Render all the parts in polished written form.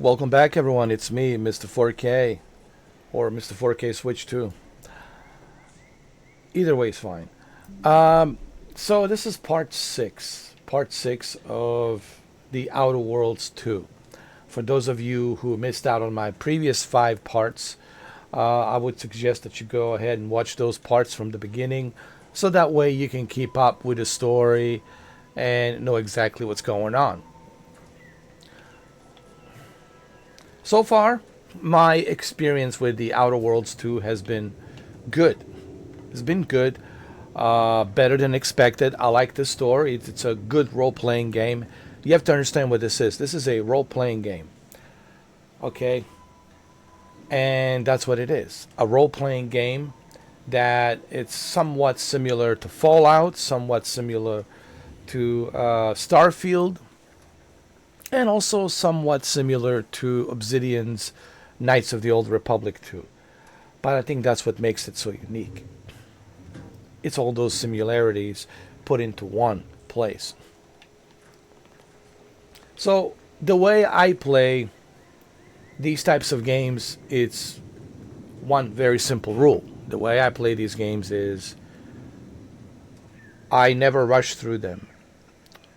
Welcome back, everyone. It's me, Mr. 4K, or Mr. 4K Switch 2. Either way is fine. Um, so this is part six of the Outer Worlds 2. For those of you who missed out on my previous five parts, I would suggest that you go ahead and watch those parts from the beginning, so that way you can keep up with the story and know exactly what's going on. So far, my experience with the Outer Worlds 2 has been good. It's been good, better than expected. I like the story. It's a good role playing game. You have to understand what this is. This is a role playing game, okay? And that's what it is, a role playing game that it's somewhat similar to Fallout, somewhat similar to Starfield, and also somewhat similar to Obsidian's Knights of the Old Republic 2. But I think that's what makes it so unique. It's all those similarities put into one place. So, the way I play these types of games, it's one very simple rule. The way I play these games is I never rush through them.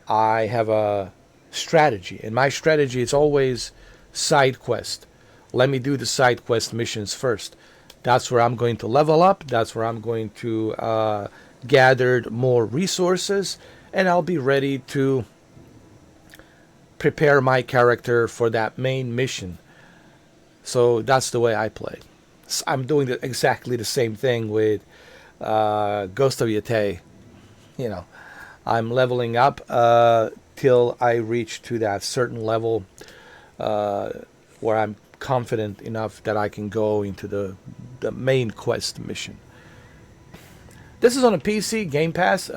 I have a strategy, and my strategy is always side quest. Let me do the side quest missions first. That's where I'm going to level up. That's where I'm going to gather more resources, and I'll be ready to prepare my character for that main mission. So that's the way I play. I'm doing exactly the same thing with Ghost of Yate. You know, I'm leveling up till I reach to that certain level uh, where I'm confident enough that I can go into the main quest mission. This is on a PC Game Pass.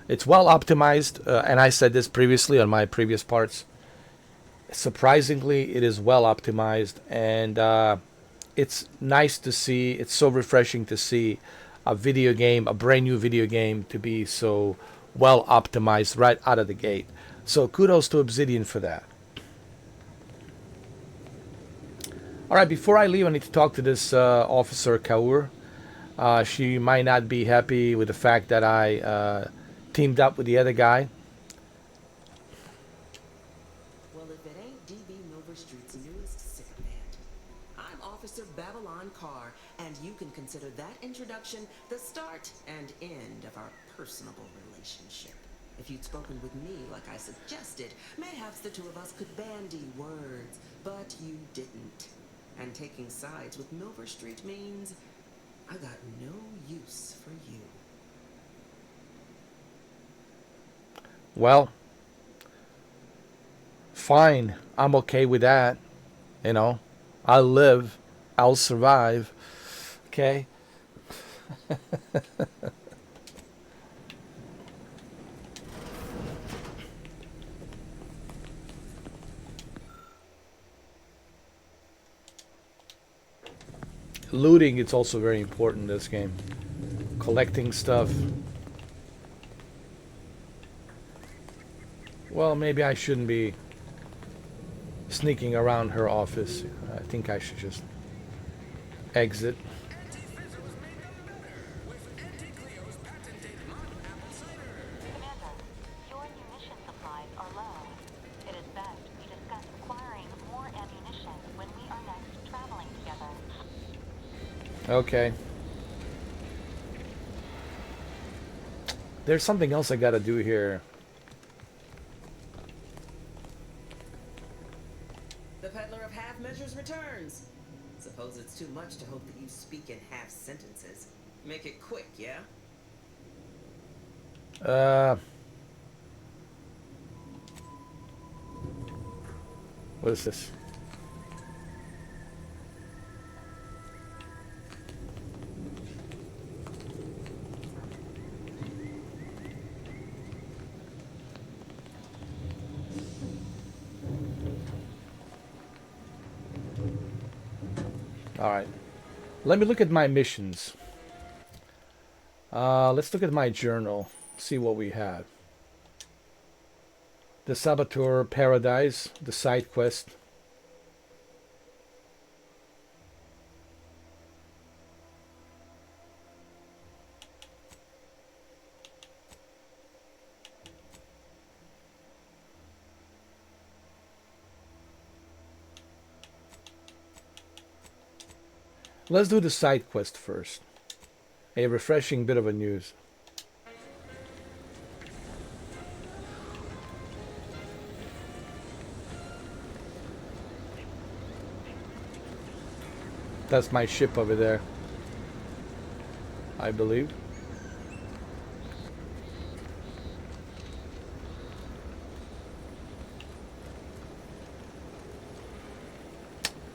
It's well optimized, and I said this previously on my previous parts. Surprisingly, it is well optimized, and it's nice to see. It's so refreshing to see a video game, a brand new video game, to be so well optimized right out of the gate. So kudos to Obsidian for that. All right, before I leave, I need to talk to this officer Kaur. She might not be happy with the fact that I teamed up with the other guy. Well, if it ain't DB Milverstreet's newest sycophant, I'm Officer Babylon Carr, and you can consider that introduction the start and end of our personable relationship. If you'd spoken with me like I suggested, mayhaps the two of us could bandy words, but you didn't. And taking sides with Milverstreet means I got no use for you. Well, fine. I'm okay with that. You know, I'll live. I'll survive. Okay. Looting, it's also very important in this game. Collecting stuff. Well, maybe I shouldn't be sneaking around her office. I think I should just exit. Commander, your munition supplies are low. It is best we discuss acquiring more ammunition when we are next traveling together. Okay. There's something else I gotta do here. The peddler of half measures returns. Suppose it's too much to hope that you speak in half sentences. Make it quick, yeah? Uh, what is this? All right. Let me look at my missions. Let's look at my journal. See what we have. The Saboteur Paradise, the side quest. Let's do the side quest first. A refreshing bit of a news. That's my ship over there, I believe.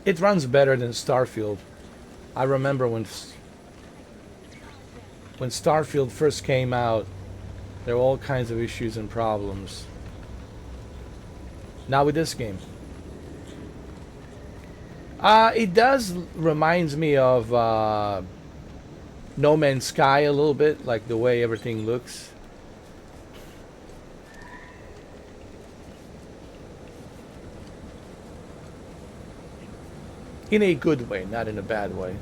It runs better than Starfield. I remember when Starfield first came out, there were all kinds of issues and problems. Now with this game, it does reminds me of No Man's Sky a little bit, like the way everything looks. In a good way, not in a bad way.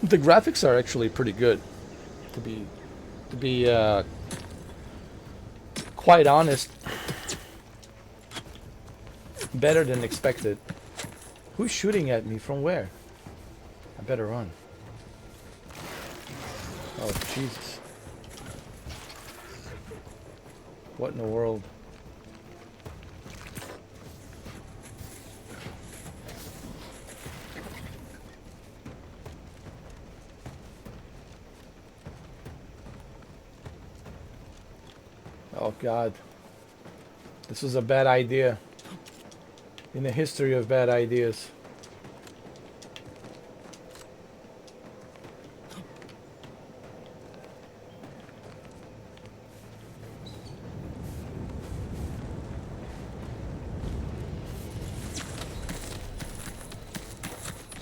The graphics are actually pretty good, to be quite honest. Better than expected. Who's shooting at me from where? I better run. Oh, Jesus. What in the world? Oh, God. This is a bad idea. In the history of bad ideas.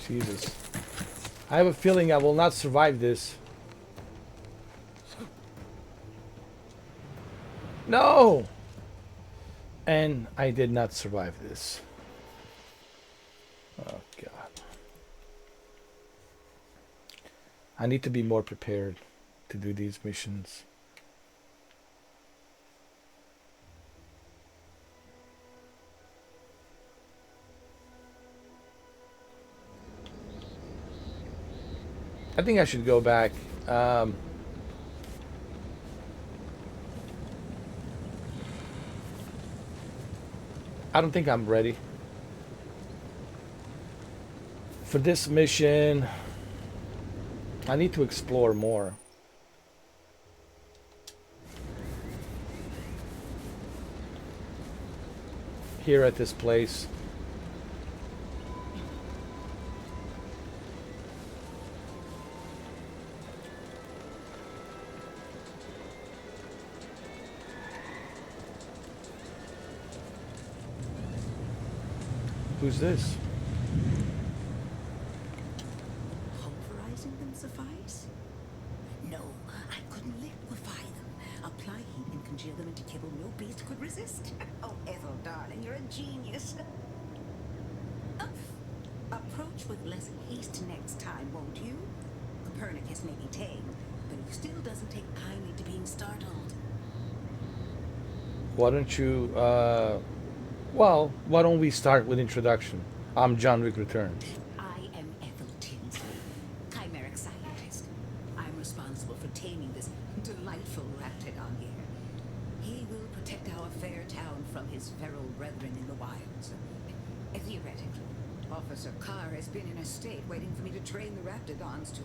Jesus. I have a feeling I will not survive this. No! And I did not survive this. Oh, God. I need to be more prepared to do these missions. I think I should go back. I don't think I'm ready for this mission. I need to explore more. Here at this place. Who's this? Pulverizing them suffice? No, I couldn't liquefy them. Apply heat and congeal them into kibble no beast could resist. Oh, Ethel, darling, you're a genius. Approach with less haste next time, won't you? Copernicus may be tame, but he still doesn't take kindly to being startled. Why don't you, well, why don't we start with introduction? I'm John Wick Returns. I am Ethel Tinsley, chimeric scientist. I'm responsible for taming this delightful raptidon here. He will protect our fair town from his feral brethren in the wilds. Theoretically, Officer Carr has been in a state waiting for me to train the raptidons to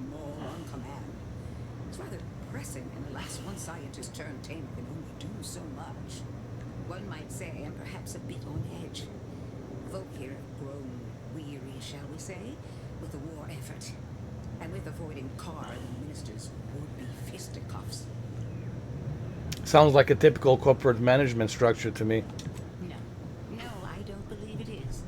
maul on command. It's rather pressing, and alas, one scientist turned tamer can only do so much. One might say I'm perhaps a bit on edge. Folk here have grown weary, shall we say, with the war effort, and with avoiding Carr and the minister's would-be fisticuffs. Sounds like a typical corporate management structure to me. No, I don't believe it is.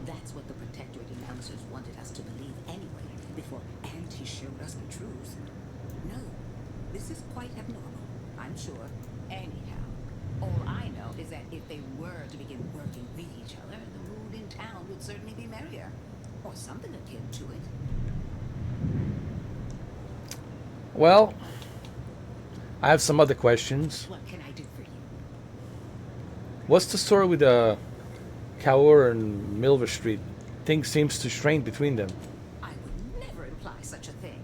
That's what the Protectorate announcers wanted us to believe anyway, before Auntie showed us the truth. No, this is quite abnormal, I'm sure. Anyhow, all I know is that if they were to begin working with each other, the mood in town would certainly be merrier. Or something akin to it. Well, I have some other questions. What can I do for you? What's the story with Kaur and Milver Street? Things seems to strain between them. I would never imply such a thing.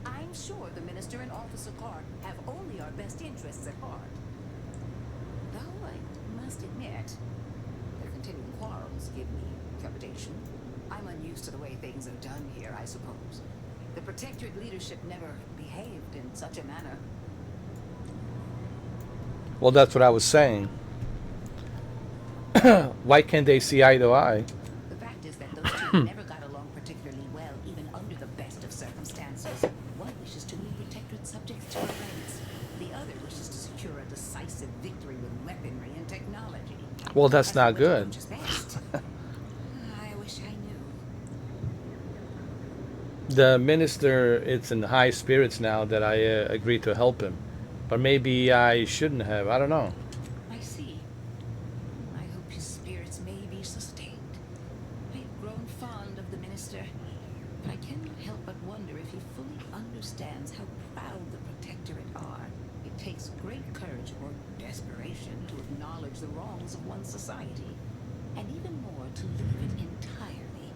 I'm sure the Minister and Officer Carr have only our best interests at heart. Though I must admit, the continuing quarrels give me trepidation. I'm unused to the way things are done here, I suppose. The Protectorate leadership never behaved in such a manner. Well, that's what I was saying. Why can't they see eye to eye? The fact is that those two never got along particularly well, even under the best of circumstances. One wishes to move Protectorate subjects to our ranks. The other wishes to secure a decisive victory with weaponry and technology. Well, that's As not for which good. approach is best, I wish I knew. The minister is in high spirits now that I agreed to help him. But maybe I shouldn't have. I don't know. I see. I hope his spirits may be sustained. I've grown fond of the minister, but I cannot help but wonder if he fully understands how proud the Protectorate are. It takes great courage or desperation to acknowledge the wrongs of one's society, and even more to leave it entirely.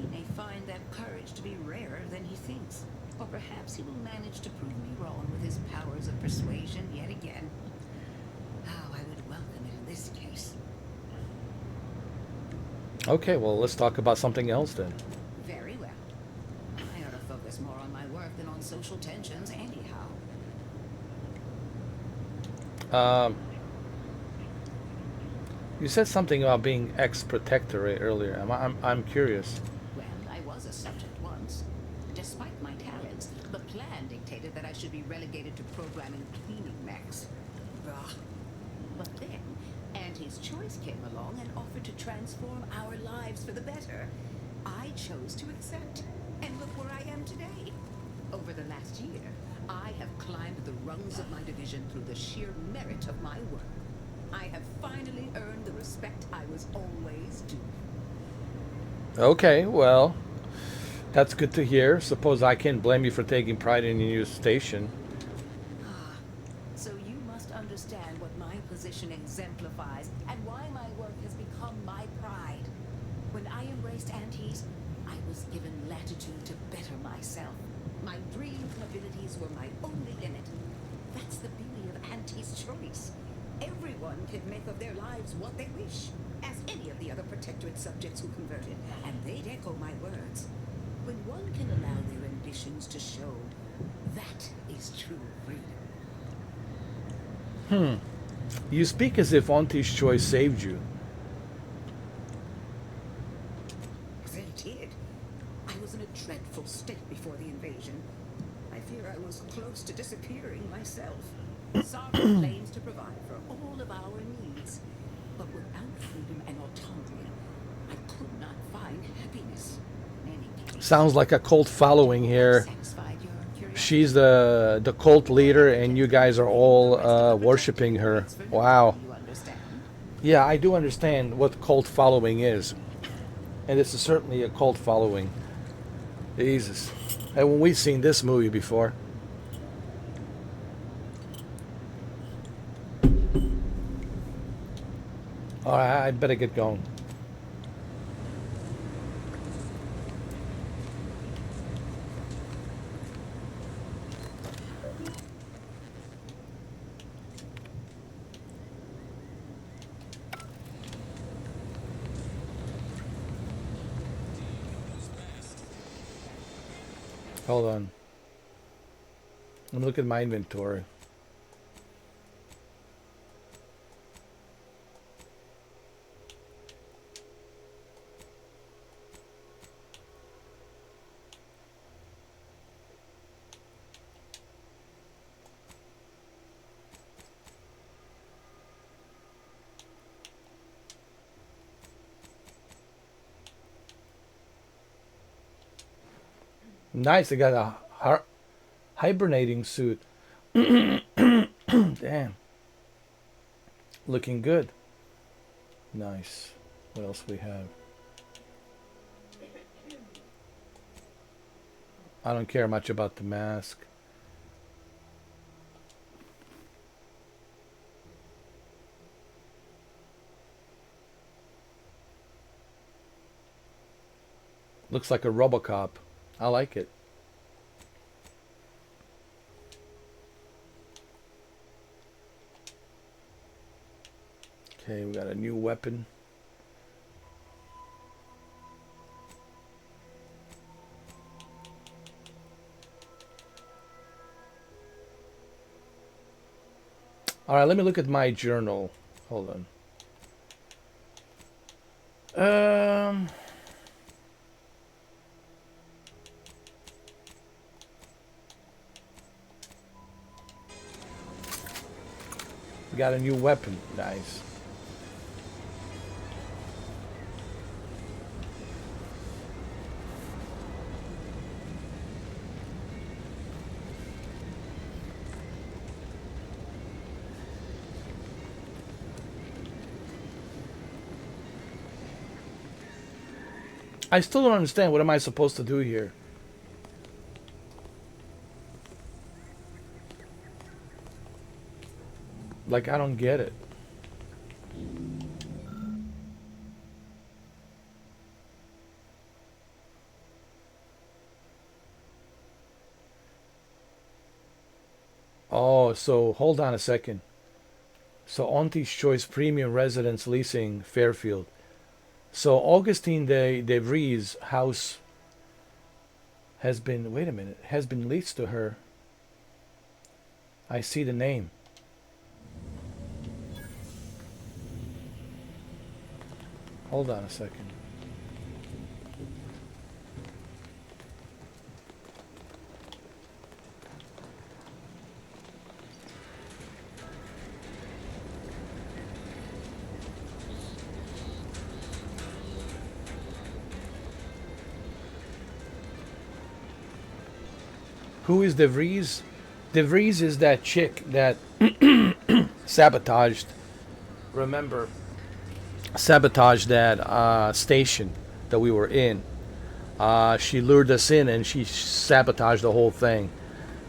He may find that courage to be rarer than he thinks. Or perhaps he will manage to prove me wrong with his powers of persuasion yet again. How I would welcome it in this case. Okay, well, let's talk about something else then. Very well. I ought to focus more on my work than on social tensions anyhow. You said something about being ex-protectorate earlier. I'm curious. Well, I was a subject once. Despite my talents, the plan dictated that I should be relegated to programming cleaning mechs. Ugh. But then, Auntie's Choice came along and offered to transform our lives for the better. I chose to accept. And look where I am today. Over the last year, I have climbed the rungs of my division through the sheer merit of my work. I have finally earned the respect I was always due. Okay, well, that's good to hear. Suppose I can't blame you for taking pride in your new station. So you must understand what my position exemplifies and why my work has become my pride. When I embraced Auntie's, I was given latitude to better myself. My dreams and abilities were my only limit. That's the beauty of Auntie's Choice. Everyone can make of their lives what they wish, as any of the other Protectorate subjects who converted, and they'd echo my words. When one can allow their ambitions to show, that is true freedom. You speak as if Auntie's Choice saved you. They did. I was in a dreadful state before the invasion. I fear I was close to disappearing myself. Sovereign claims to provide for all of our needs. But without freedom and autonomy, I could not find happiness. In any case, Sounds like a cult following here. satisfied your curiosity? She's the cult leader, and you guys are all worshiping her. Wow. You understand? Yeah, I do understand what cult following is, and this is certainly a cult following. Jesus, haven't we seen this movie before? All right, I better get going. Hold on. Let me look at my inventory. Nice, they got a hibernating suit. Damn. Looking good. Nice. What else we have? I don't care much about the mask. Looks like a Robocop. I like it. Okay, we got a new weapon. All right, let me look at my journal. Hold on. We got a new weapon. Nice. I still don't understand. What am I supposed to do here? Like, I don't get it. Oh, so hold on a second. So Auntie's Choice Premium Residence Leasing, Fairfield. So Augustine de Vries' house has been, wait a minute, has been leased to her. I see the name. Hold on a second. Who is De Vries? De Vries is that chick that sabotaged. Remember, sabotaged that station that we were in. She lured us in and she sabotaged the whole thing.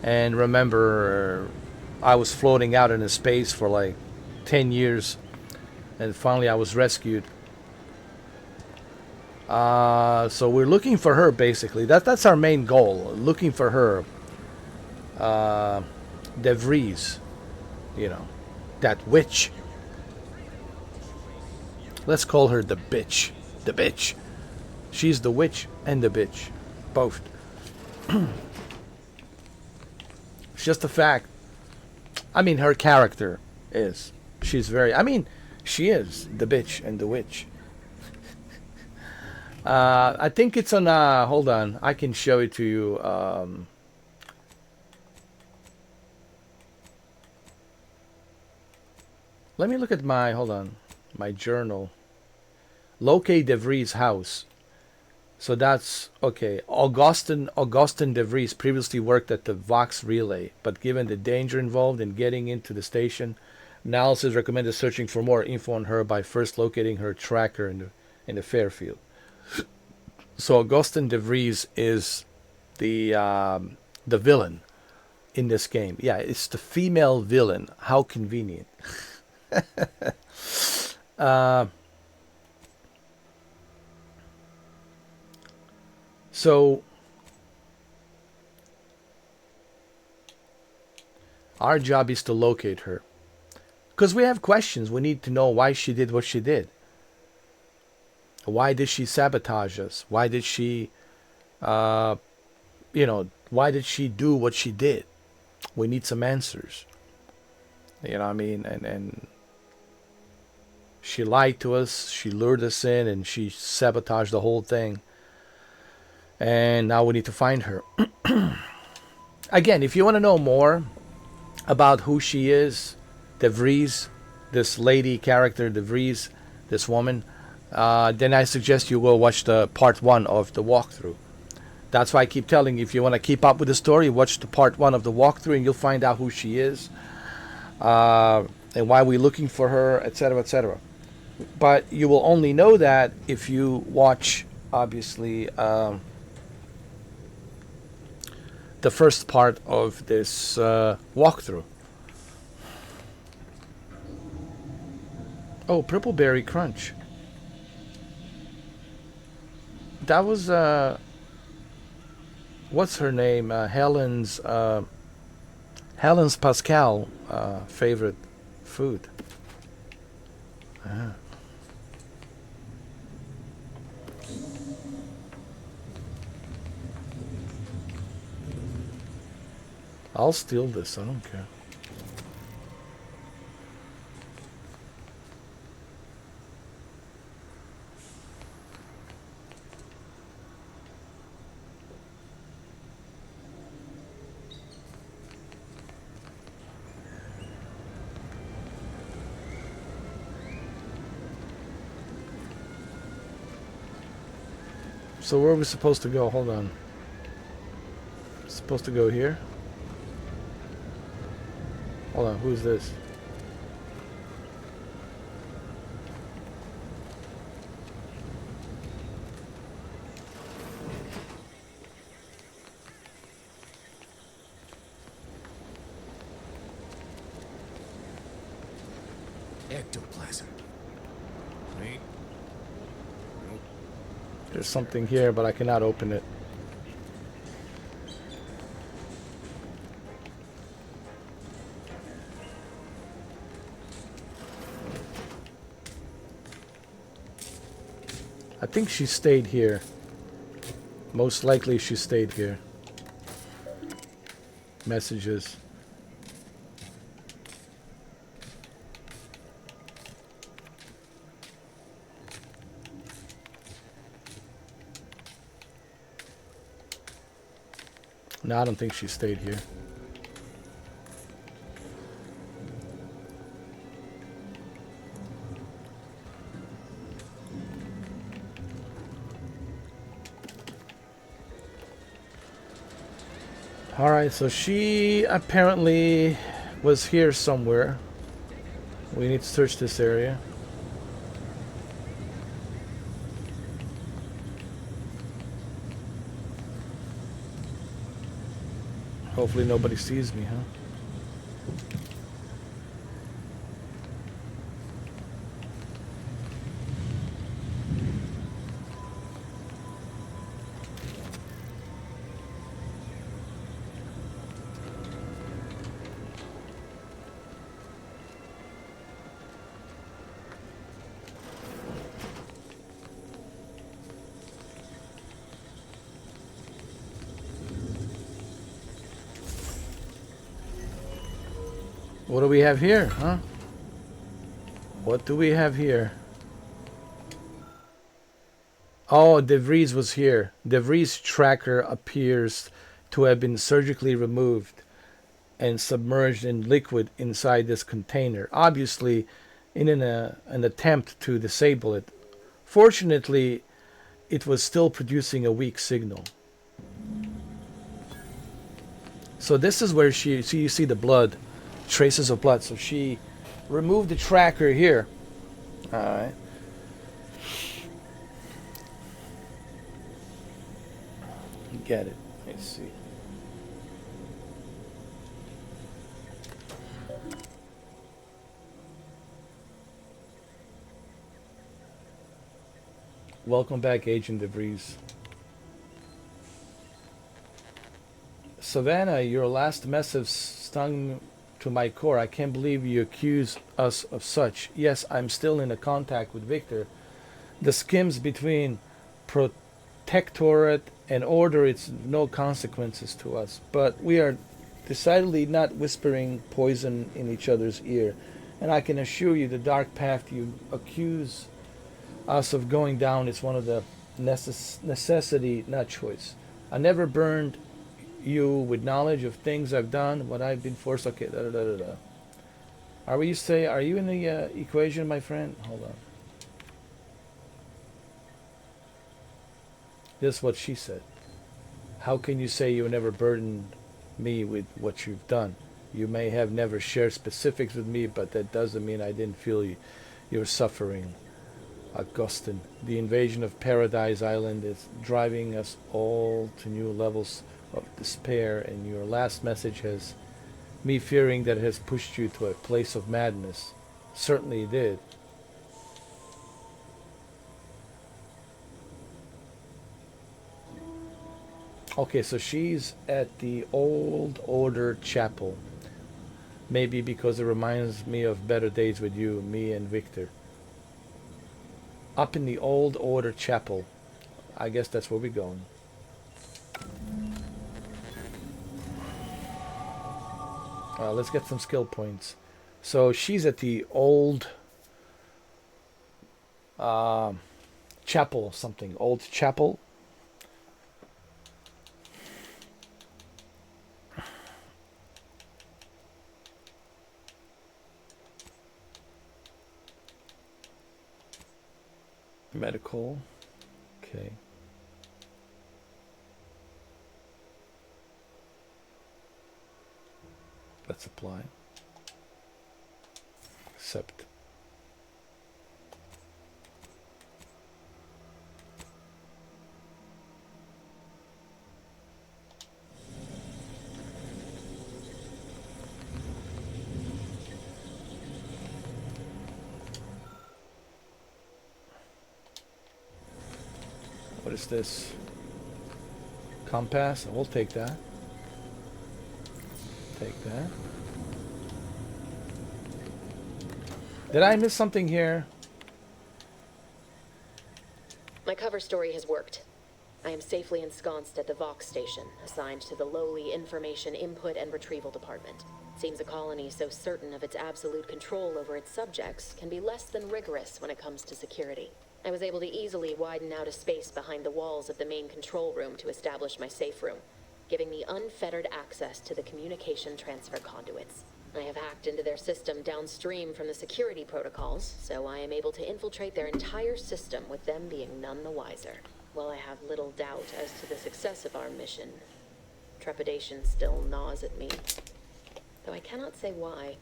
And remember, I was floating out into space for like 10 years. And finally I was rescued. So we're looking for her basically. That's our main goal. Looking for her. De Vries. You know, that witch. Let's call her the bitch. The bitch. She's the witch and the bitch. Both. It's just a fact. I mean, her character is. She's very... I mean, she is the bitch and the witch. I think it's on... hold on. I can show it to you. Let me look at my... Hold on. My journal. Locate De Vries' house. So that's okay. Augustin De Vries previously worked at the Vox Relay, but given the danger involved in getting into the station, analysis recommended searching for more info on her by first locating her tracker in the Fairfield. So Augustin De Vries is the villain in this game. Yeah, it's the female villain. How convenient. So our job is to locate her, because we have questions. We need to know why she did what she did. Why did she sabotage us? Why did she why did she do what she did? We need some answers. You know what I mean? And she lied to us, she lured us in, and she sabotaged the whole thing. And now we need to find her. Again, if you want to know more about who she is, De Vries, this lady character, De Vries, this woman, then I suggest you go watch the part 1 of the walkthrough. That's why I keep telling you, if you want to keep up with the story, watch the part 1 of the walkthrough and you'll find out who she is, and why we're looking for her, etc., etc. But you will only know that if you watch, obviously, the first part of this walkthrough. Oh, Purple Berry Crunch. That was what's her name? Helen's Pascal favorite food. Ah. I'll steal this. I don't care. So where are we supposed to go? Hold on. Supposed to go here? Hold on, who's this? Ectoplasm. Right? Nope. There's something here, but I cannot open it. I think she stayed here. Most likely she stayed here. Messages. No, I don't think she stayed here. Alright, so she apparently was here somewhere. We need to search this area. Hopefully nobody sees me, huh? What do we have here, huh? What do we have here? Oh, DeVries was here. DeVries tracker appears to have been surgically removed and submerged in liquid inside this container. Obviously, in an attempt to disable it. Fortunately, it was still producing a weak signal. So this is where you see the blood. Traces of blood. So she removed the tracker here. Alright. Get it. Let's see. Welcome back, Agent DeVries. Savannah, your last message stung to my core. I can't believe you accuse us of such. Yes, I'm still in a contact with Victor. The skims between Protectorate and Order, it's no consequences to us. But we are decidedly not whispering poison in each other's ear. And I can assure you the dark path you accuse us of going down is one of the necessity, not choice. I never burned you with knowledge of things I've done, what I've been forced. Okay, da da da da da. Are you in the equation, my friend? Hold on. This is what she said. How can you say you never burdened me with what you've done? You may have never shared specifics with me, but that doesn't mean I didn't feel your suffering. Augustine, the invasion of Paradise Island is driving us all to new levels of despair, and your last message has me fearing that it has pushed you to a place of madness. Certainly it did. Okay, so she's at the Old Order Chapel. Maybe because it reminds me of better days with you, me and Victor. Up in the Old Order Chapel. I guess that's where we're going. Let's get some skill points. So she's at the Old Chapel something. Old Chapel. Medical. Okay. Let's apply. Accept. What is this? Compass? We'll take that. Take that. Did I miss something here? My cover story has worked. I am safely ensconced at the Vox station, assigned to the lowly Information Input and Retrieval Department. Seems a colony so certain of its absolute control over its subjects can be less than rigorous when it comes to security. I was able to easily widen out a space behind the walls of the main control room to establish my safe room, giving me unfettered access to the communication transfer conduits. I have hacked into their system downstream from the security protocols, so I am able to infiltrate their entire system with them being none the wiser. While I have little doubt as to the success of our mission, trepidation still gnaws at me, though I cannot say why.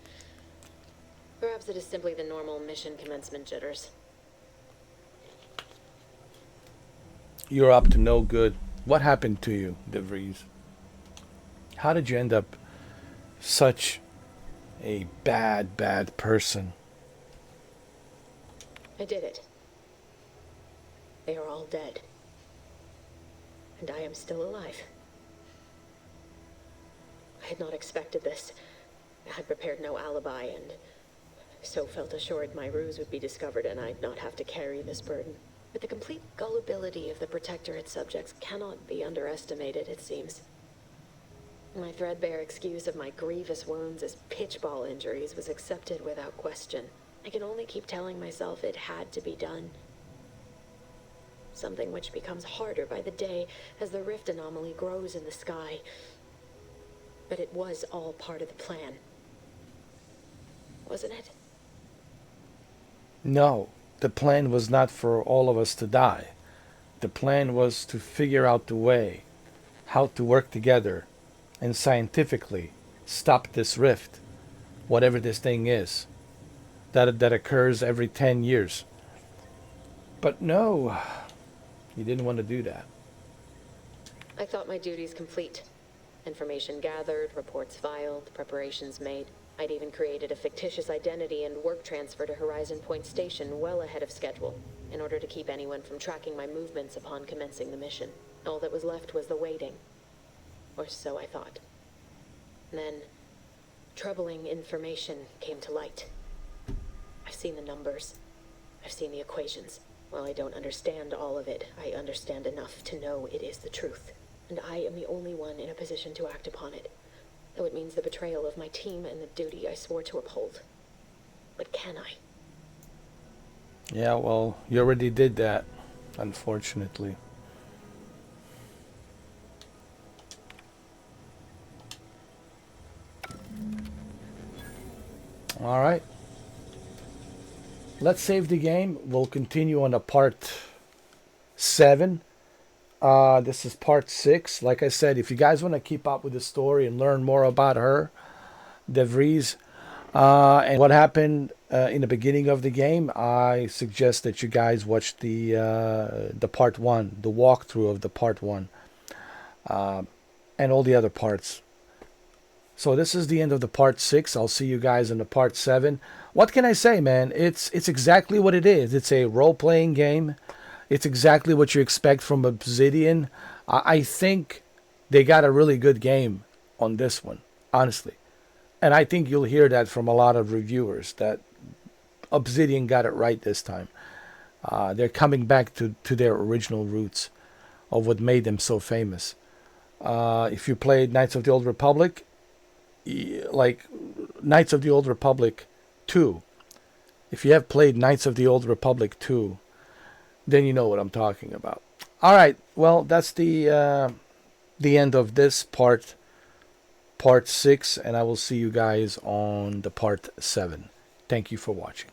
Perhaps it is simply the normal mission commencement jitters. You're up to no good. What happened to you, DeVries? How did you end up such a bad person? I did it. They are all dead. And I am still alive. I had not expected this. I had prepared no alibi, and so felt assured my ruse would be discovered and I'd not have to carry this burden. But the complete gullibility of the Protectorate subjects cannot be underestimated, it seems. My threadbare excuse of my grievous wounds as pitchball injuries was accepted without question. I can only keep telling myself it had to be done. Something which becomes harder by the day as the rift anomaly grows in the sky. But it was all part of the plan. Wasn't it? No, the plan was not for all of us to die. The plan was to figure out the way, how to work together, and scientifically stop this rift, whatever this thing is, that occurs every 10 years. But no, you didn't want to do that. I thought my duties complete. Information gathered, reports filed, preparations made. I'd even created a fictitious identity and work transfer to Horizon Point Station well ahead of schedule, in order to keep anyone from tracking my movements upon commencing the mission. All that was left was the waiting. Or so I thought. Then, troubling information came to light. I've seen the numbers. I've seen the equations. While I don't understand all of it, I understand enough to know it is the truth. And I am the only one in a position to act upon it. Though it means the betrayal of my team and the duty I swore to uphold. But can I? Yeah, well, you already did that, unfortunately. All right. Let's save the game. We'll continue on to part 7. This is part 6. Like I said, if you guys want to keep up with the story and learn more about her, DeVries, and what happened in the beginning of the game, I suggest that you guys watch the part 1, the walkthrough of the part 1. and all the other parts. So this is the end of the part 6. I'll see you guys in the part 7. What can I say, man? It's exactly what it is. It's a role-playing game. It's exactly what you expect from Obsidian. I think they got a really good game on this one, honestly. And I think you'll hear that from a lot of reviewers, that Obsidian got it right this time. They're coming back to their original roots of what made them so famous. If you played Knights of the Old Republic, like Knights of the Old Republic 2, if you have played Knights of the Old Republic 2, then you know what I'm talking about. All right, well, that's the end of this part 6, and I will see you guys on the part 7. Thank you for watching.